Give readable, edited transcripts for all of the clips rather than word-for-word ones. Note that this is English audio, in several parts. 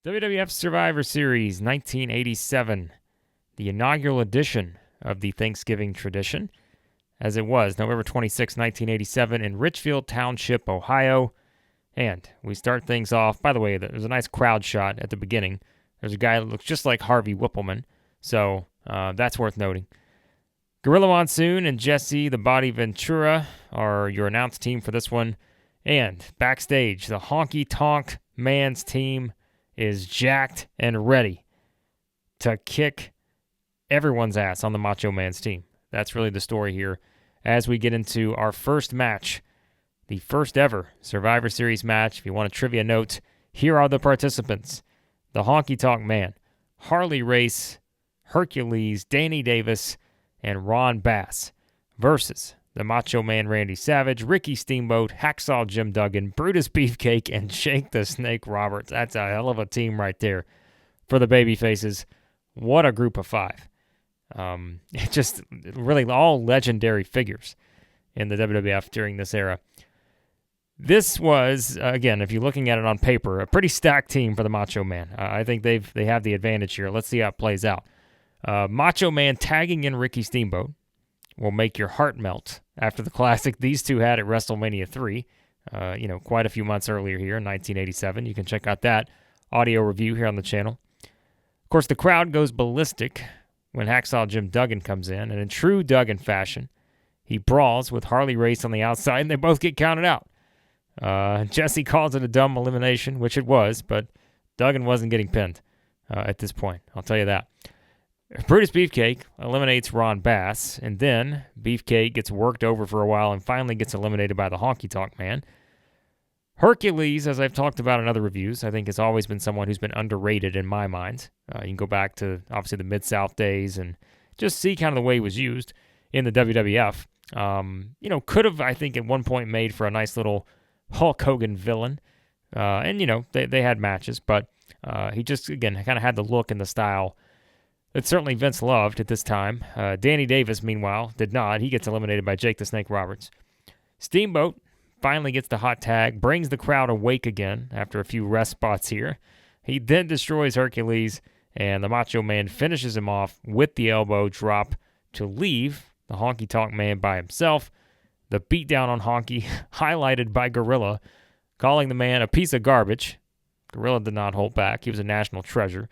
WWF Survivor Series 1987, the inaugural edition of the Thanksgiving tradition, as it was November 26, 1987 in Richfield Township, Ohio. And we start things off, by the way, there's a nice crowd shot at the beginning. There's a guy that looks just like Harvey Whippleman, so that's worth noting. Gorilla Monsoon and Jesse the Body Ventura are your announced team for this one. And backstage, the Honky Tonk Man's team is jacked and ready to kick everyone's ass on the Macho Man's team. That's really the story here as we get into our first match, the first ever Survivor Series match. If you want a trivia note, here are the participants. The Honky Tonk Man, Harley Race, Hercules, Danny Davis, and Ron Bass versus the Macho Man Randy Savage, Ricky Steamboat, Hacksaw Jim Duggan, Brutus Beefcake, and Jake the Snake Roberts. That's a hell of a team right there for the babyfaces. What a group of five. Just really all legendary figures in the WWF during this era. This was, again, if you're looking at it on paper, a pretty stacked team for the Macho Man. I think they have the advantage here. Let's see how it plays out. Macho Man tagging in Ricky Steamboat will make your heart melt after the classic these two had at WrestleMania 3, quite a few months earlier here in 1987. You can check out that audio review here on the channel. Of course, the crowd goes ballistic when Hacksaw Jim Duggan comes in, and in true Duggan fashion, he brawls with Harley Race on the outside, and they both get counted out. Jesse calls it a dumb elimination, which it was, but Duggan wasn't getting pinned at this point. I'll tell you that. Brutus Beefcake eliminates Ron Bass, and then Beefcake gets worked over for a while and finally gets eliminated by the Honky Tonk Man. Hercules, as I've talked about in other reviews, I think has always been someone who's been underrated in my mind. You can go back to, obviously, the Mid-South days and just see kind of the way he was used in the WWF. Could have, I think, at one point made for a nice little Hulk Hogan villain. They had matches, but he just, again, kind of had the look and the style that certainly Vince loved at this time. Danny Davis, meanwhile, did not. He gets eliminated by Jake the Snake Roberts. Steamboat finally gets the hot tag, brings the crowd awake again after a few rest spots here. He then destroys Hercules, and the Macho Man finishes him off with the elbow drop to leave the Honky Tonk Man by himself. The beatdown on Honky, highlighted by Gorilla, calling the man a piece of garbage. Gorilla did not hold back. He was a national treasure.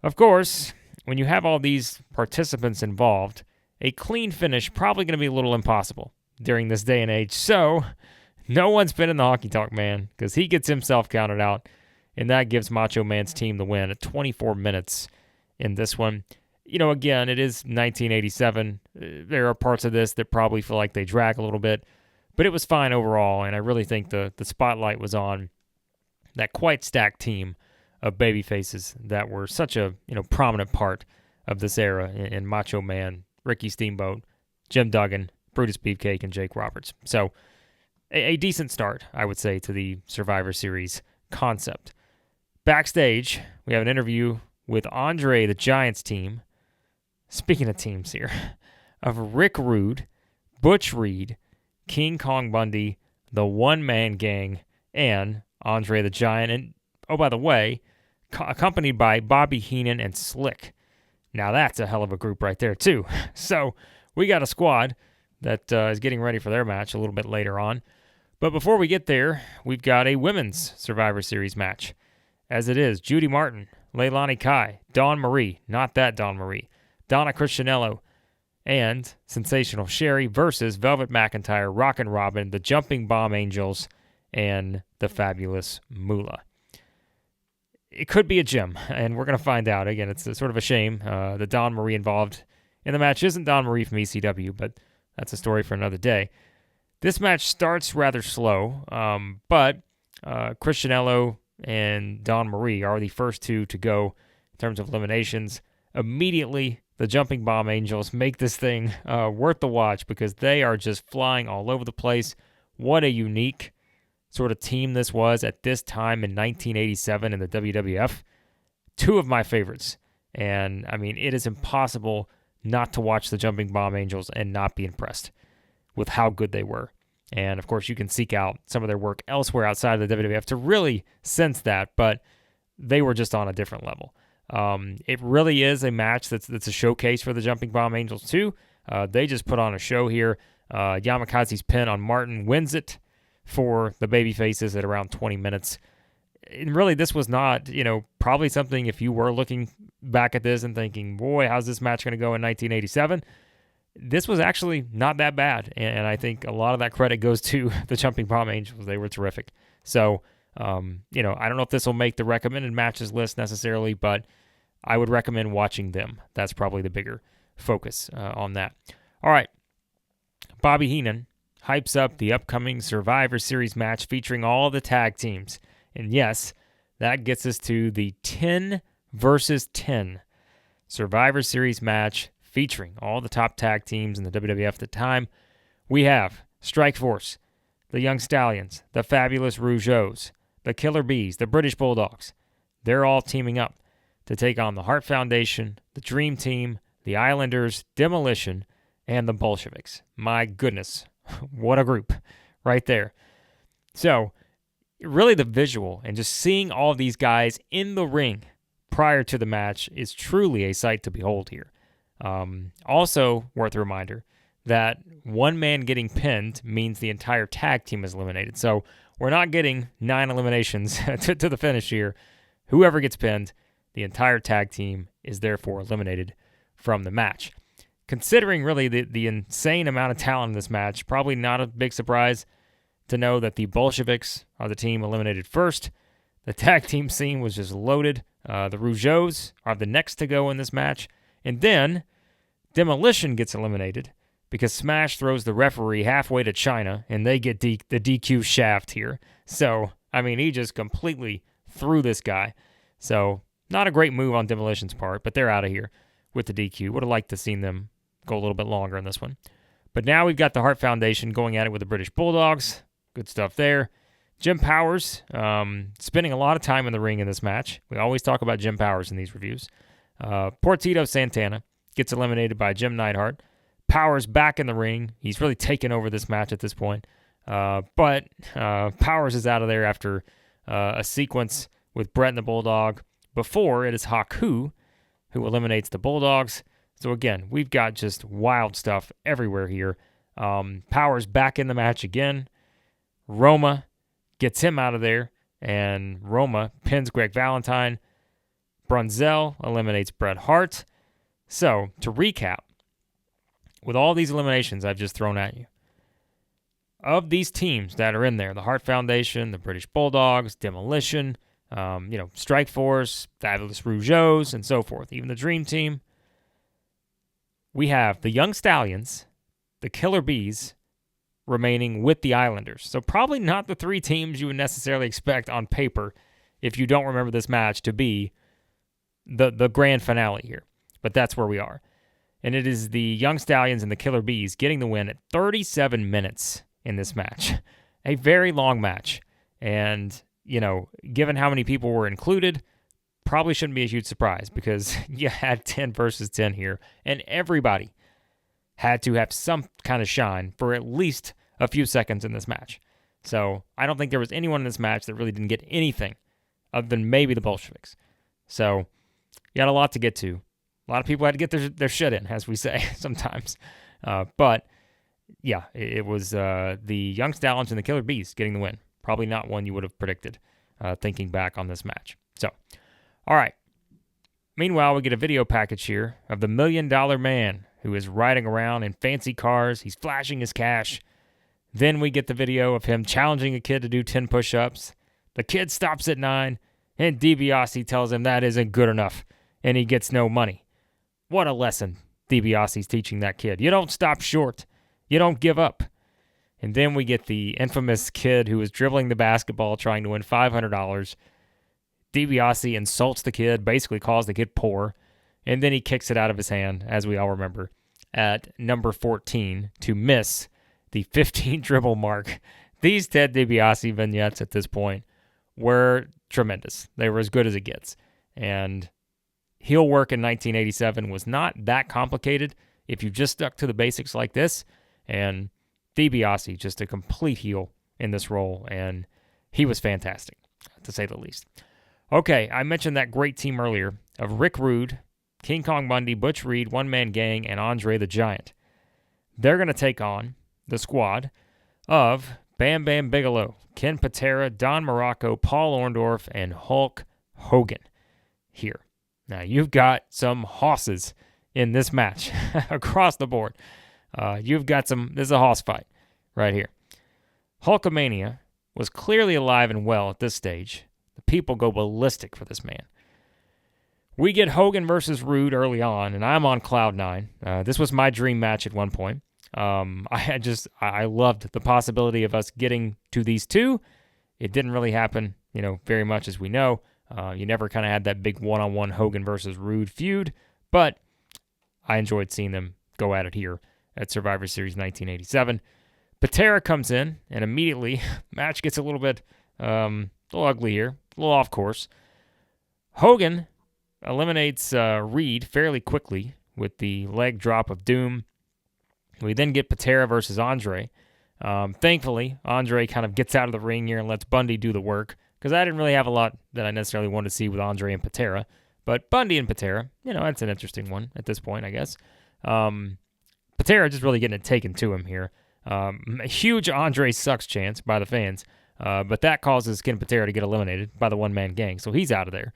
Of course, when you have all these participants involved, a clean finish probably going to be a little impossible during this day and age. So, no one's pinning the Honky Tonk Man because he gets himself counted out, and that gives Macho Man's team the win at 24 minutes in this one. Again, it is 1987. There are parts of this that probably feel like they drag a little bit, but it was fine overall, and I really think the spotlight was on that quite stacked team of babyfaces that were such a prominent part of this era in Macho Man, Ricky Steamboat, Jim Duggan, Brutus Beefcake, and Jake Roberts. So a decent start, I would say, to the Survivor Series concept. Backstage, we have an interview with André the Giant's team. Speaking of teams here, of Rick Rude, Butch Reed, King Kong Bundy, the One Man Gang, and André the Giant. And, oh, by the way, accompanied by Bobby Heenan and Slick. Now that's a hell of a group right there, too. So we got a squad that is getting ready for their match a little bit later on. But before we get there, we've got a women's Survivor Series match. As it is, Judy Martin, Lelani Kai, Dawn Marie, not that Dawn Marie, Donna Christianello, and Sensational Sherri versus Velvet McIntyre, Rockin' Robin, the Jumping Bomb Angels, and the Fabulous Moolah. It could be a gem, and we're going to find out. Again, it's sort of a shame that Dawn Marie involved in the match isn't Dawn Marie from ECW, but that's a story for another day. This match starts rather slow, but Christianello and Dawn Marie are the first two to go in terms of eliminations. Immediately, the Jumping Bomb Angels make this thing worth the watch because they are just flying all over the place. What a unique sort of team this was at this time in 1987 in the WWF. Two of my favorites. And, it is impossible not to watch the Jumping Bomb Angels and not be impressed with how good they were. And, of course, you can seek out some of their work elsewhere outside of the WWF to really sense that. But they were just on a different level. It really is a match that's a showcase for the Jumping Bomb Angels too. They just put on a show here. Yamakaze's pin on Martin wins it for the babyfaces at around 20 minutes. And really, this was not, probably something, if you were looking back at this and thinking, boy, how's this match going to go in 1987? This was actually not that bad. And I think a lot of that credit goes to the Jumping Bomb Angels. They were terrific. So, I don't know if this will make the recommended matches list necessarily, but I would recommend watching them. That's probably the bigger focus on that. All right. Bobby Heenan hypes up the upcoming Survivor Series match featuring all the tag teams. And yes, that gets us to the 10 versus 10 Survivor Series match featuring all the top tag teams in the WWF at the time. We have Strikeforce, the Young Stallions, the Fabulous Rougeaus, the Killer Bees, the British Bulldogs. They're all teaming up to take on the Hart Foundation, the Dream Team, the Islanders, Demolition, and the Bolsheviks. My goodness, what a group right there. So, really the visual and just seeing all these guys in the ring prior to the match is truly a sight to behold here. Also, worth a reminder that one man getting pinned means the entire tag team is eliminated. So, we're not getting 9 eliminations to the finish here. Whoever gets pinned, the entire tag team is therefore eliminated from the match. Considering really the insane amount of talent in this match, probably not a big surprise to know that the Bolsheviks are the team eliminated first. The tag team scene was just loaded. The Rougeaus are the next to go in this match. And then Demolition gets eliminated because Smash throws the referee halfway to China, and they get the DQ shaft here. So, he just completely threw this guy. So, not a great move on Demolition's part, but they're out of here with the DQ. Would have liked to seen them go a little bit longer in this one. But now we've got the Hart Foundation going at it with the British Bulldogs. Good stuff there. Jim Powers spending a lot of time in the ring in this match. We always talk about Jim Powers in these reviews. Portito Santana gets eliminated by Jim Neidhart. Powers back in the ring. He's really taken over this match at this point. But Powers is out of there after a sequence with Brett and the Bulldog. Before, it is Haku who eliminates the Bulldogs. So again, we've got just wild stuff everywhere here. Powers back in the match again. Roma gets him out of there, and Roma pins Greg Valentine. Brunzell eliminates Bret Hart. So, to recap, with all these eliminations I've just thrown at you, of these teams that are in there, the Hart Foundation, the British Bulldogs, Demolition, Strikeforce, Fabulous Rougeaus, and so forth, even the Dream Team, we have the Young Stallions, the Killer Bees, remaining with the Islanders. So probably not the 3 teams you would necessarily expect on paper if you don't remember this match to be the grand finale here. But that's where we are. And it is the Young Stallions and the Killer Bees getting the win at 37 minutes in this match. A very long match. And, given how many people were included, probably shouldn't be a huge surprise because you had 10 versus 10 here. And everybody had to have some kind of shine for at least a few seconds in this match. So I don't think there was anyone in this match that really didn't get anything other than maybe the Bolsheviks. So you got a lot to get to. A lot of people had to get their shit in, as we say sometimes. But yeah, it was the Young Stallions and the Killer Bees getting the win. Probably not one you would have predicted thinking back on this match. So, all right. Meanwhile, we get a video package here of the $1 Million Man who is riding around in fancy cars. He's flashing his cash. Then we get the video of him challenging a kid to do 10 push-ups. The kid stops at 9, and DiBiase tells him that isn't good enough, and he gets no money. What a lesson DiBiase's teaching that kid. You don't stop short. You don't give up. And then we get the infamous kid who is dribbling the basketball trying to win $500. DiBiase insults the kid, basically calls the kid poor, and then he kicks it out of his hand, as we all remember, at number 14 to miss the 15 dribble mark. These Ted DiBiase vignettes at this point were tremendous. They were as good as it gets. And heel work in 1987 was not that complicated if you just stuck to the basics like this. And DiBiase, just a complete heel in this role, and he was fantastic, to say the least. Okay, I mentioned that great team earlier of Rick Rude, King Kong Bundy, Butch Reed, One Man Gang, and André the Giant. They're going to take on the squad of Bam Bam Bigelow, Ken Patera, Don Morocco, Paul Orndorff, and Hulk Hogan here. Now, you've got some hosses in this match across the board. You've got this is a hoss fight right here. Hulkamania was clearly alive and well at this stage. The people go ballistic for this man. We get Hogan versus Rude early on, and I'm on cloud nine. This was my dream match at one point. I loved the possibility of us getting to these two. It didn't really happen, very much as we know. You never kind of had that big one-on-one Hogan versus Rude feud, but I enjoyed seeing them go at it here at Survivor Series 1987. Patera comes in, and immediately, match gets a little bit ugly here, a little off course. Hogan eliminates Reed fairly quickly with the leg drop of doom. We then get Patera versus André. Thankfully, André kind of gets out of the ring here and lets Bundy do the work, because I didn't really have a lot that I necessarily wanted to see with André and Patera. But Bundy and Patera, that's an interesting one at this point, I guess. Patera just really getting it taken to him here. A huge André sucks chance by the fans, but that causes Ken Patera to get eliminated by the one-man gang, so he's out of there.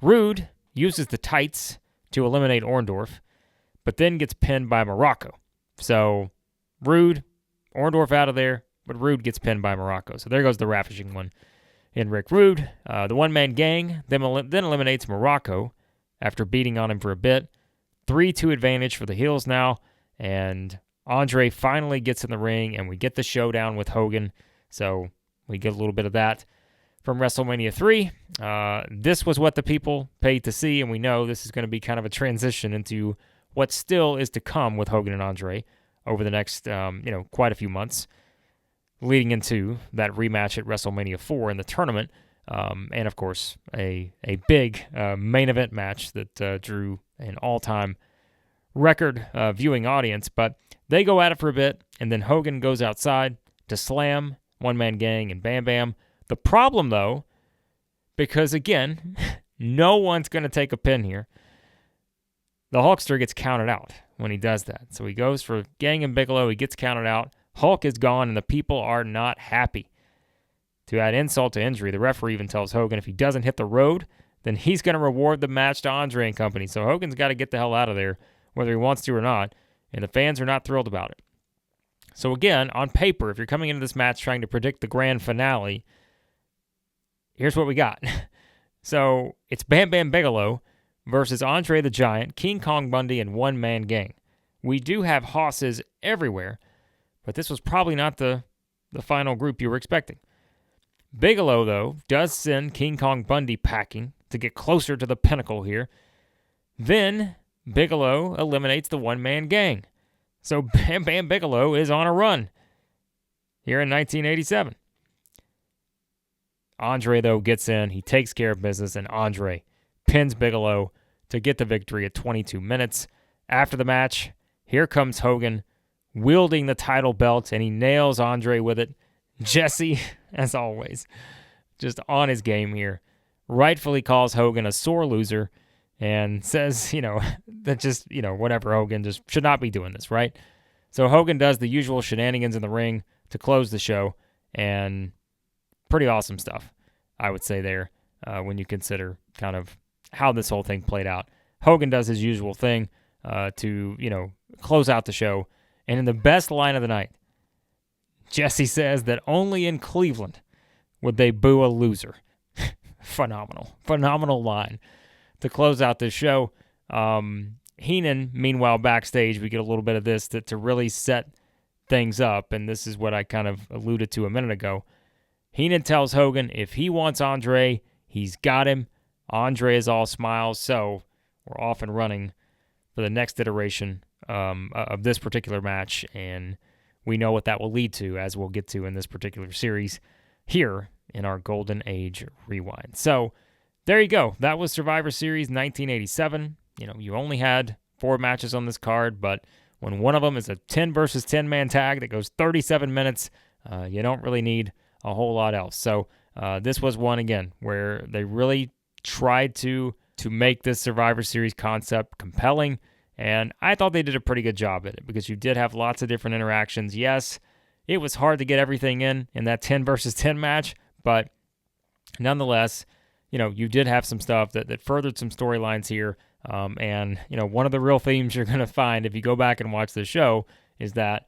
Rude uses the tights to eliminate Orndorff, but then gets pinned by Morocco. So Rude, Orndorff out of there, but Rude gets pinned by Morocco. So there goes the ravishing one in Rick Rude. The one-man gang then eliminates Morocco after beating on him for a bit. 3-2 advantage for the heels now, and André finally gets in the ring, and we get the showdown with Hogan. So we get a little bit of that from WrestleMania 3. This was what the people paid to see, and we know this is going to be kind of a transition into what still is to come with Hogan and André over the next, quite a few months, leading into that rematch at WrestleMania 4 in the tournament, and of course a big main event match that drew an all-time record viewing audience. But they go at it for a bit, and then Hogan goes outside to slam One Man Gang and Bam Bam. The problem, though, because again, no one's going to take a pin here, the Hulkster gets counted out when he does that. So he goes for Gang and Bigelow, he gets counted out, Hulk is gone, and the people are not happy. To add insult to injury, the referee even tells Hogan if he doesn't hit the road, then he's going to reward the match to André and company. So Hogan's got to get the hell out of there, whether he wants to or not, and the fans are not thrilled about it. So again, on paper, if you're coming into this match trying to predict the grand finale, here's what we got. So it's Bam Bam Bigelow versus André the Giant, King Kong Bundy, and One Man Gang. We do have hosses everywhere, but this was probably not the final group you were expecting. Bigelow, though, does send King Kong Bundy packing to get closer to the pinnacle here. Then Bigelow eliminates the One Man Gang. So Bam Bam Bigelow is on a run here in 1987. André, though, gets in. He takes care of business, and André pins Bigelow to get the victory at 22 minutes. After the match, here comes Hogan wielding the title belt, and he nails André with it. Jesse, as always, just on his game here, rightfully calls Hogan a sore loser and says, that just, whatever, Hogan just should not be doing this, right? So Hogan does the usual shenanigans in the ring to close the show, and pretty awesome stuff, I would say there, when you consider kind of how this whole thing played out. Hogan does his usual thing to, close out the show, and in the best line of the night, Jesse says that only in Cleveland would they boo a loser. Phenomenal line to close out this show. Heenan, meanwhile, backstage, we get a little bit of this to really set things up, and this is what I kind of alluded to a minute ago. Heenan tells Hogan if he wants André, he's got him. André is all smiles, so we're off and running for the next iteration of this particular match, and we know what that will lead to, as we'll get to in this particular series here in our Golden Age Rewind. So there you go. That was Survivor Series 1987. You only had 4 matches on this card, but when one of them is a 10 versus 10 man tag that goes 37 minutes, you don't really need a whole lot else. So this was one, again, where they really tried to make this Survivor Series concept compelling, and I thought they did a pretty good job at it because you did have lots of different interactions. Yes, it was hard to get everything in that 10 versus 10 match, but nonetheless, you did have some stuff that furthered some storylines here. And, one of the real themes you're going to find if you go back and watch the show is that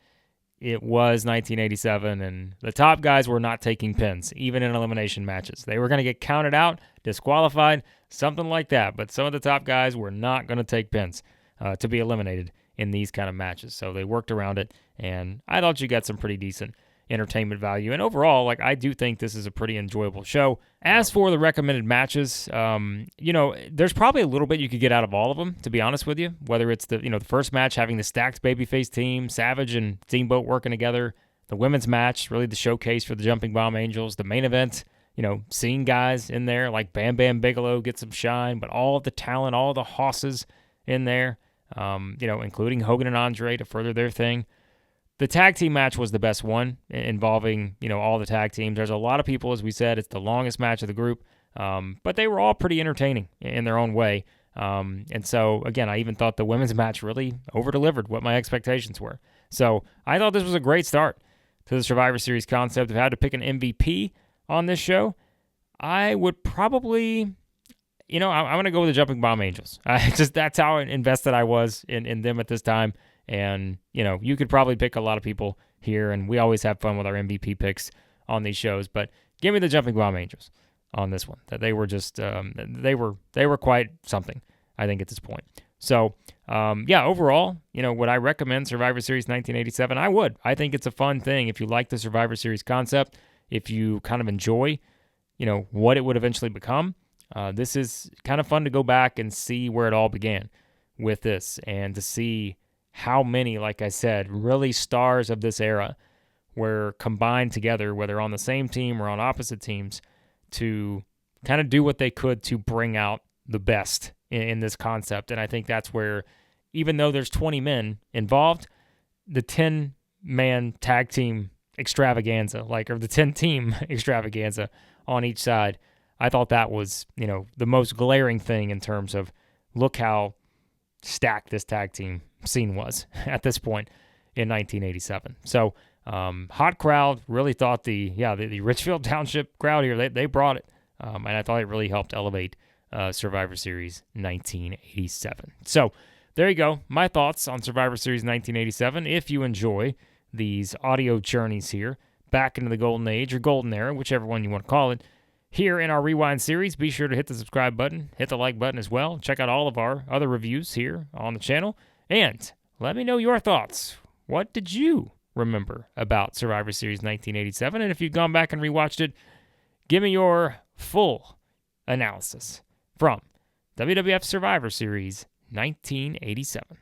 it was 1987 and the top guys were not taking pins, even in elimination matches. They were going to get counted out, disqualified, something like that. But some of the top guys were not going to take pins to be eliminated in these kind of matches. So they worked around it, and I thought you got some pretty decent entertainment value. And overall, I do think this is a pretty enjoyable show. As for the recommended matches, there's probably a little bit you could get out of all of them, to be honest with you. Whether it's the first match having the stacked babyface team, Savage and Steamboat working together, the women's match, really the showcase for the Jumping Bomb Angels, the main event, seeing guys in there like Bam Bam Bigelow get some shine, but all of the talent, all the hosses in there, including Hogan and André to further their thing. The tag team match was the best one, involving, all the tag teams. There's a lot of people, as we said. It's the longest match of the group, but they were all pretty entertaining in their own way. And so, again, I even thought the women's match really over-delivered what my expectations were. So I thought this was a great start to the Survivor Series concept. If I had to pick an MVP on this show, I would probably, I'm going to go with the Jumping Bomb Angels. That's how invested I was in them at this time. And, you could probably pick a lot of people here, and we always have fun with our MVP picks on these shows. But give me the Jumping Bomb Angels on this one. That they were just, they were quite something, I think, at this point. So, overall, would I recommend Survivor Series 1987? I would. I think it's a fun thing if you like the Survivor Series concept, if you kind of enjoy, what it would eventually become. This is kind of fun to go back and see where it all began with this, and to see how many, like I said, really stars of this era were combined together, whether on the same team or on opposite teams, to kind of do what they could to bring out the best in this concept. And I think that's where, even though there's 20 men involved, the 10-man tag team extravaganza, or the 10-team extravaganza on each side, I thought that was, the most glaring thing in terms of look how stacked this tag team scene was at this point in 1987. So hot crowd. Really thought the Richfield Township crowd here, they brought it, and I thought it really helped elevate Survivor Series 1987. So there you go, my thoughts on Survivor Series 1987. If you enjoy these audio journeys here back into the golden age or golden era, whichever one you want to call it, here in our Rewind series, be sure to hit the subscribe button, hit the like button as well. Check out all of our other reviews here on the channel, and let me know your thoughts. What did you remember about Survivor Series 1987? And if you've gone back and rewatched it, give me your full analysis from WWF Survivor Series 1987.